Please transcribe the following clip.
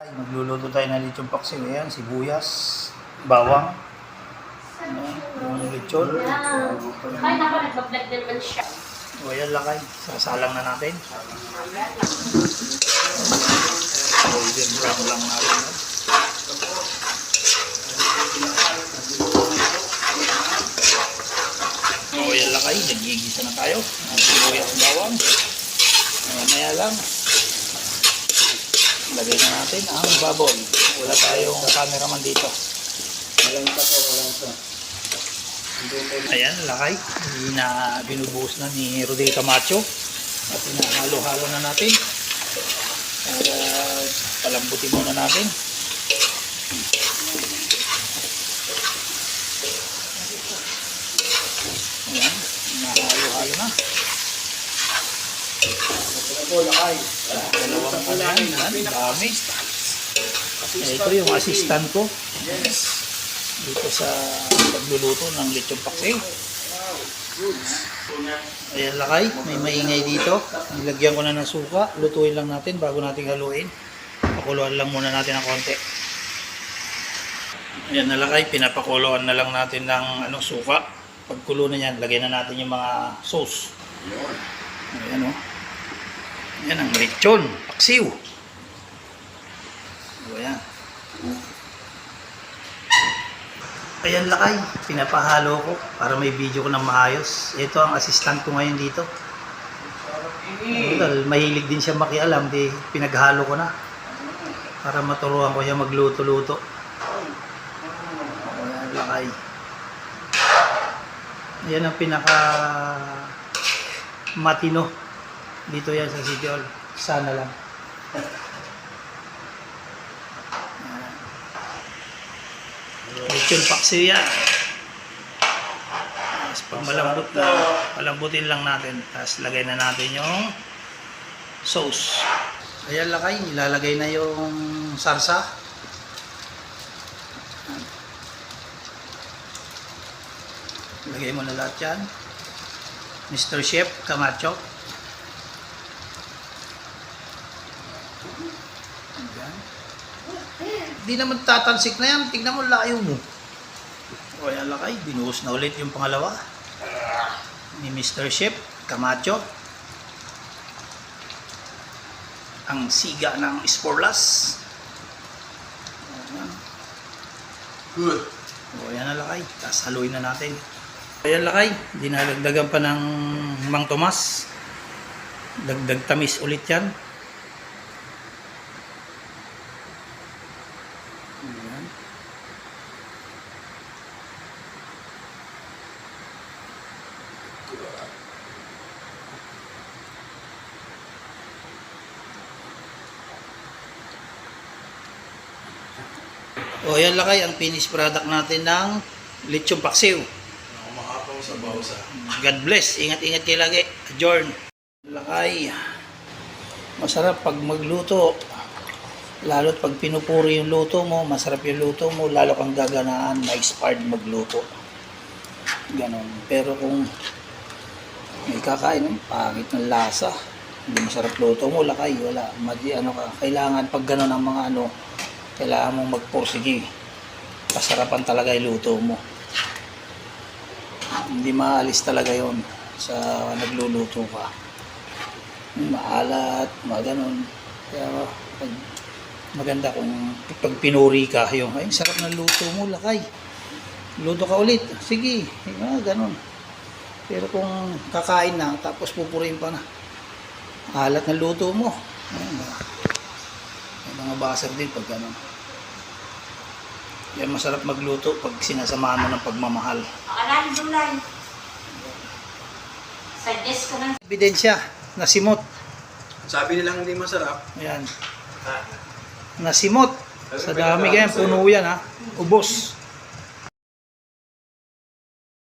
Magluluto tayo ng lechon paksiw. Ayan, sibuyas, bawang, yung lechon. Ay, naku, nagbablog din naman siya. O ayan, lakay. Sasalang na natin. Golden brown lang natin. O ayan, lakay. Nagigisa na tayo. Ang sibuyas, bawang. Maya lang. Lagay na natin ang baboy. Wala tayong cameraman dito. Walang pa. Ayan, lakay. Binubuhos na ni Rodel Camacho. At hinahalo-halo na natin. Para palambutin muna natin. Ayan, hinahalo-halo na. Dalawang kanan, dami. Ito yung assistant ko dito sa pagluluto ng lechon paksiw. Ayan, lakay, may maingay dito. Nilagyan ko na ng suka. Lutuin lang natin bago natin haluin. Pakuluan lang muna natin ng konti. Ayan na, lakay, pinapakuluan na lang natin ng suka. Pagkulo na yan, lagyan na natin yung mga sauce. Ayan, o. Yan ang lechon paksiw. Ayan. Ayan, lakay, pinapahalo ko para may video ko ng maayos. Ito ang assistant ko ngayon dito. Dahil mahilig din siya makialam, di pinaghalo ko na para maturuan ko siya magluto-luto. Ayan, lakay. Ayan ang pinaka matino dito yan sa City Hall. Sana lang. Lechon paksiw yan. Tapos pag malambot na, palambutin lang natin. Tapos lagay na natin yung sauce. Ayan, lakay, ilalagay na yung sarsa. Lagay mo na lahat yan. Mr. Chef Camacho. Hindi naman tatalsik na yan. Tignan mo, layo mo. O ayan, lakay. Binuhos na ulit yung pangalawa ni Mr. Chef Camacho. Ang siga ng Sporlas. Ayan. Good. O ayan na, lakay. Tapos haluin na natin. Ayan, lakay. Dinalagdagan pa ng Mang Tomas. Dagdag tamis ulit yan. Ayan. O ayan, lakay, ang finished product natin ng lechon paksiw. God bless. Ingat-ingat kayo lagi. Adjourn. Lakay. Masarap pag magluto. Lalo't pag pinupuri yung luto mo, masarap yung luto mo, lalo kang gaganaan, ma-expired magluto. Ganon. Pero kung may kakain, pangit ng lasa, hindi masarap luto mo, lakay, wala. Kailangan pag ganon ang mga kailangan mong magpursige. Pasarapan talaga yung luto mo. Hindi maalis talaga yon sa nagluluto ka. Maalat, maganon. Kaya maganda kung pag pinuri ka yung, ay, sarap ng luto mo, lakay. Luto ka ulit. Sige, ganon. Pero kung kakain na, tapos pupurihin pa na, alat ng luto mo. May mga basag din pag ganon. Kaya masarap magluto pag sinasamahan mo ng pagmamahal. Alam, Dulay. Suggest ko ng Ebidensya, nasimot. Sabi nilang hindi masarap. Ayan. Nasimot. Sa dami ganyan, puno yan ha. Ubos.